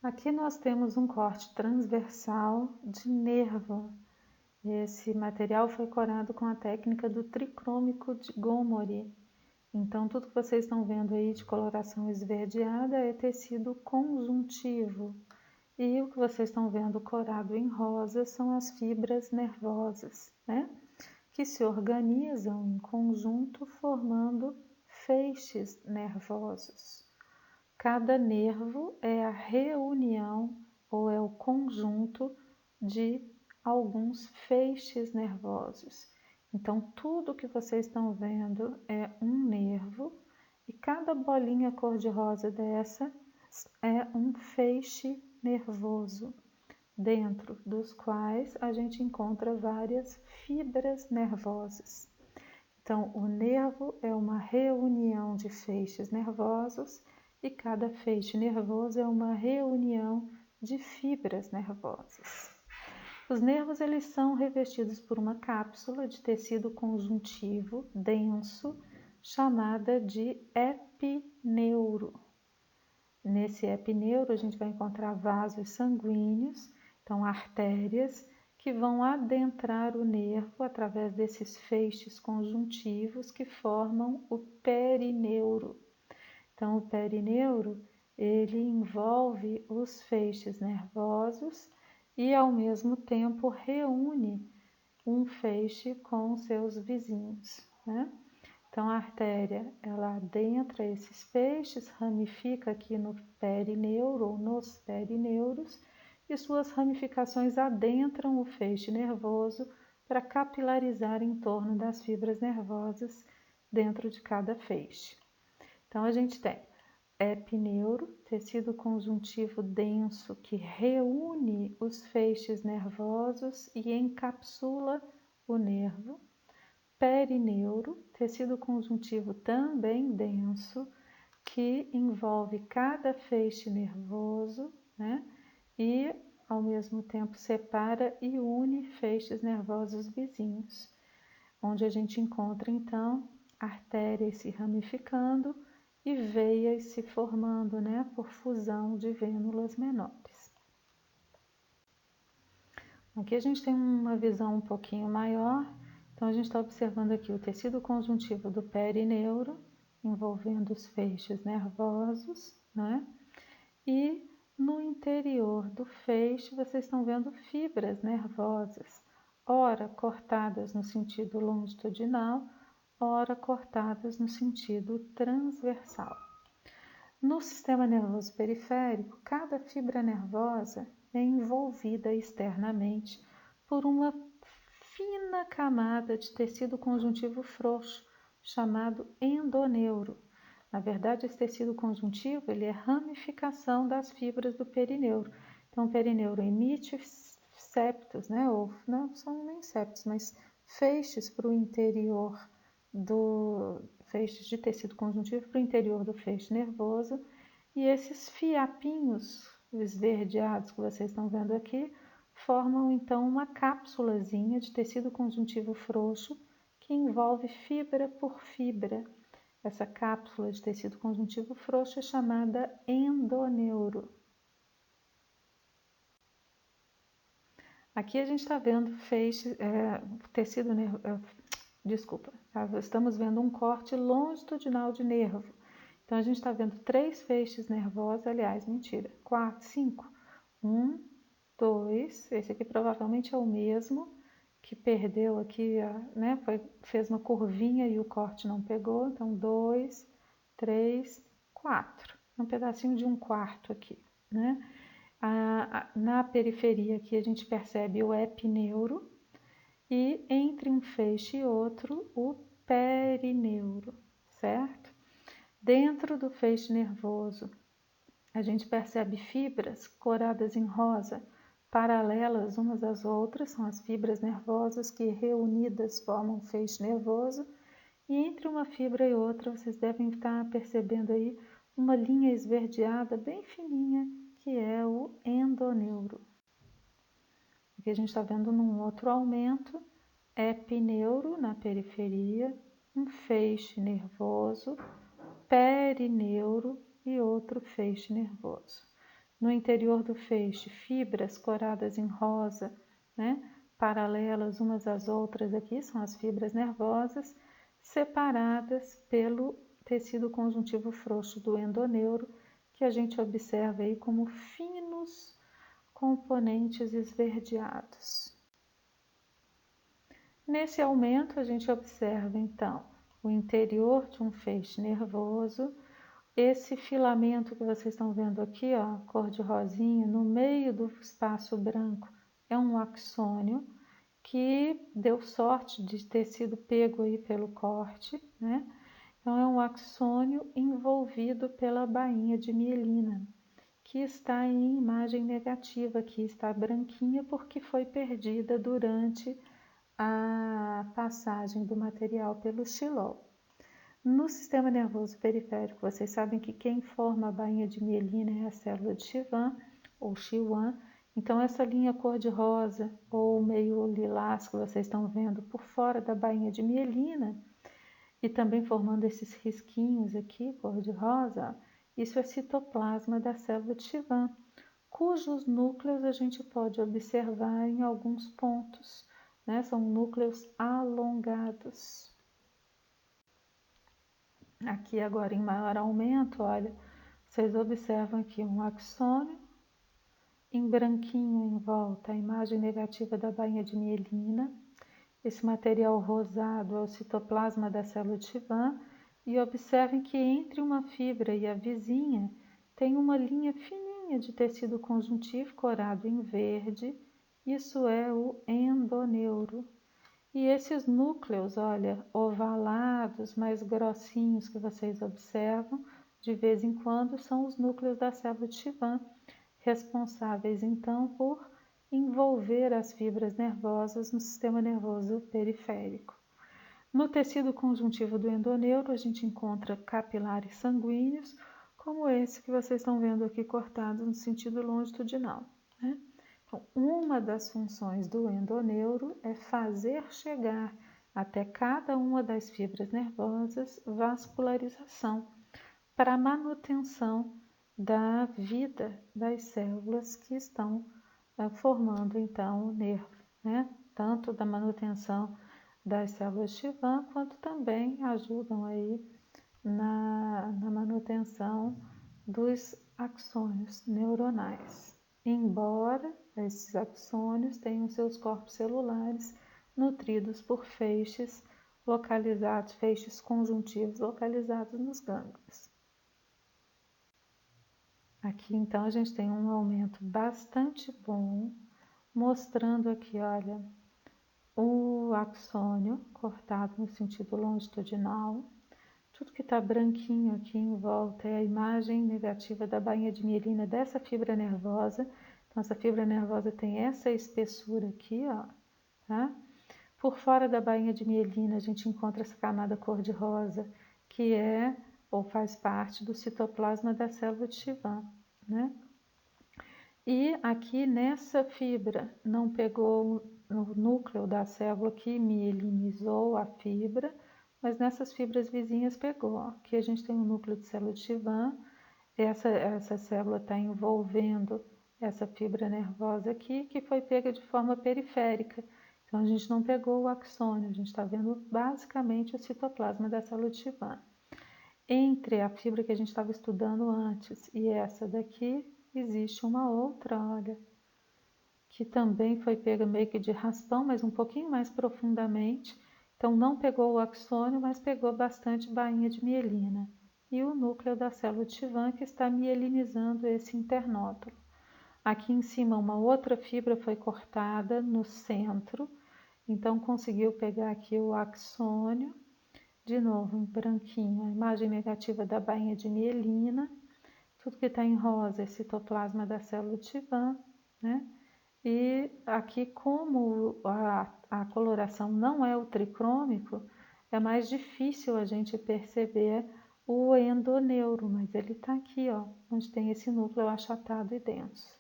Aqui nós temos um corte transversal de nervo. Esse material foi corado com a técnica do tricrômico de Gomori. Então, tudo que vocês estão vendo aí de coloração esverdeada é tecido conjuntivo. E o que vocês estão vendo corado em rosa são as fibras nervosas, né? Que se organizam em conjunto formando feixes nervosos. Cada nervo é a reunião ou é o conjunto de alguns feixes nervosos. Então, tudo que vocês estão vendo é um nervo e cada bolinha cor-de-rosa dessa é um feixe nervoso, dentro dos quais a gente encontra várias fibras nervosas. Então, o nervo é uma reunião de feixes nervosos e cada feixe nervoso é uma reunião de fibras nervosas. Os nervos eles são revestidos por uma cápsula de tecido conjuntivo denso, chamada de epineuro. Nesse epineuro a gente vai encontrar vasos sanguíneos, então artérias, que vão adentrar o nervo através desses feixes conjuntivos que formam o perineuro. Então, o perineuro, ele envolve os feixes nervosos e, ao mesmo tempo, reúne um feixe com seus vizinhos, né? Então, a artéria, ela adentra esses feixes, ramifica aqui no perineuro ou nos perineuros, e suas ramificações adentram o feixe nervoso para capilarizar em torno das fibras nervosas dentro de cada feixe. Então, a gente tem epineuro, tecido conjuntivo denso que reúne os feixes nervosos e encapsula o nervo. Perineuro, tecido conjuntivo também denso, que envolve cada feixe nervoso, né? E, ao mesmo tempo, separa e une feixes nervosos vizinhos, onde a gente encontra, então, artérias se ramificando e veias se formando, né, por fusão de vênulas menores. Aqui a gente tem uma visão um pouquinho maior, então a gente está observando aqui o tecido conjuntivo do perineuro, envolvendo os feixes nervosos, né? E no interior do feixe vocês estão vendo fibras nervosas, ora cortadas no sentido longitudinal, ora cortadas no sentido transversal. No sistema nervoso periférico, cada fibra nervosa é envolvida externamente por uma fina camada de tecido conjuntivo frouxo, chamado endoneuro. Na verdade, esse tecido conjuntivo ele é ramificação das fibras do perineuro. Então, o perineuro emite septos, né? Ou não são nem septos, mas feixes para o interior do feixes de tecido conjuntivo para o interior do feixe nervoso, e esses fiapinhos esverdeados que vocês estão vendo aqui formam então uma cápsulazinha de tecido conjuntivo frouxo que envolve fibra por fibra. Essa cápsula de tecido conjuntivo frouxo é chamada endoneuro. Aqui a gente está vendo tecido estamos vendo um corte longitudinal de nervo. Então a gente está vendo 3 feixes nervosos, aliás, mentira, 4, 5. 1, 2, esse aqui provavelmente é o mesmo que perdeu aqui, né? Fez uma curvinha e o corte não pegou. Então 2, 3, 4. Um pedacinho de 1/4 aqui, né? Na periferia aqui a gente percebe o epineuro e entre um feixe e outro o perineuro, certo? Dentro do feixe nervoso a gente percebe fibras coradas em rosa, paralelas umas às outras, são as fibras nervosas que reunidas formam um feixe nervoso, e entre uma fibra e outra vocês devem estar percebendo aí uma linha esverdeada bem fininha, que é o endoneuro. Aqui a gente está vendo num outro aumento, epineuro na periferia, um feixe nervoso, perineuro e outro feixe nervoso. No interior do feixe, fibras coradas em rosa, né? Paralelas umas às outras aqui, são as fibras nervosas, separadas pelo tecido conjuntivo frouxo do endoneuro, que a gente observa aí como finos componentes esverdeados. Nesse aumento, a gente observa, então, o interior de um feixe nervoso, esse filamento que vocês estão vendo aqui, ó, cor de rosinha, no meio do espaço branco, é um axônio que deu sorte de ter sido pego aí pelo corte, né? Então, é um axônio envolvido pela bainha de mielina, que está em imagem negativa, que está branquinha porque foi perdida durante a passagem do material pelo xilol. No sistema nervoso periférico, vocês sabem que quem forma a bainha de mielina é a célula de Schwann, ou Schwann. Então, essa linha cor-de-rosa, ou meio lilás, que vocês estão vendo por fora da bainha de mielina, e também formando esses risquinhos aqui, cor-de-rosa, isso é citoplasma da célula de Schwann, cujos núcleos a gente pode observar em alguns pontos, né? São núcleos alongados. Aqui agora em maior aumento, olha, vocês observam aqui um axônio, em branquinho em volta a imagem negativa da bainha de mielina, esse material rosado é o citoplasma da célula de Schwann, e observem que entre uma fibra e a vizinha tem uma linha fininha de tecido conjuntivo corado em verde, isso é o endoneuro. E esses núcleos, olha, ovalados, mais grossinhos que vocês observam, de vez em quando, são os núcleos da célula de Schwann, responsáveis então por envolver as fibras nervosas no sistema nervoso periférico. No tecido conjuntivo do endoneuro, a gente encontra capilares sanguíneos, como esse que vocês estão vendo aqui cortado no sentido longitudinal, né? Então, uma das funções do endoneuro é fazer chegar até cada uma das fibras nervosas vascularização para a manutenção da vida das células que estão formando então o nervo, né? Tanto da manutenção das células Schwann, quanto também ajudam aí na manutenção dos axônios neuronais. Embora esses axônios tenham seus corpos celulares nutridos por feixes localizados, feixes conjuntivos localizados nos gânglios. Aqui então a gente tem um aumento bastante bom, mostrando aqui, olha, o axônio cortado no sentido longitudinal. Tudo que está branquinho aqui em volta é a imagem negativa da bainha de mielina dessa fibra nervosa. Então, essa fibra nervosa tem essa espessura aqui, ó, tá? Por fora da bainha de mielina, a gente encontra essa camada cor-de-rosa, que é ou faz parte do citoplasma da célula de Schwann, né? E aqui nessa fibra, não pegou o núcleo da célula que mielinizou a fibra, mas nessas fibras vizinhas pegou. Aqui a gente tem um núcleo de célula de Schwann, essa célula está envolvendo essa fibra nervosa aqui, que foi pega de forma periférica. Então, a gente não pegou o axônio, a gente está vendo basicamente o citoplasma da célula de Schwann. Entre a fibra que a gente estava estudando antes e essa daqui, existe uma outra, olha, que também foi pega meio que de raspão, mas um pouquinho mais profundamente. Então, não pegou o axônio, mas pegou bastante bainha de mielina. E o núcleo da célula de Schwann que está mielinizando esse internódulo. Aqui em cima, uma outra fibra foi cortada no centro, então conseguiu pegar aqui o axônio, de novo em branquinho, a imagem negativa da bainha de mielina. Tudo que está em rosa é citoplasma da célula de Schwann, né? E aqui, como a coloração não é o tricrômico, é mais difícil a gente perceber o endoneuro, mas ele está aqui, ó, onde tem esse núcleo achatado e denso.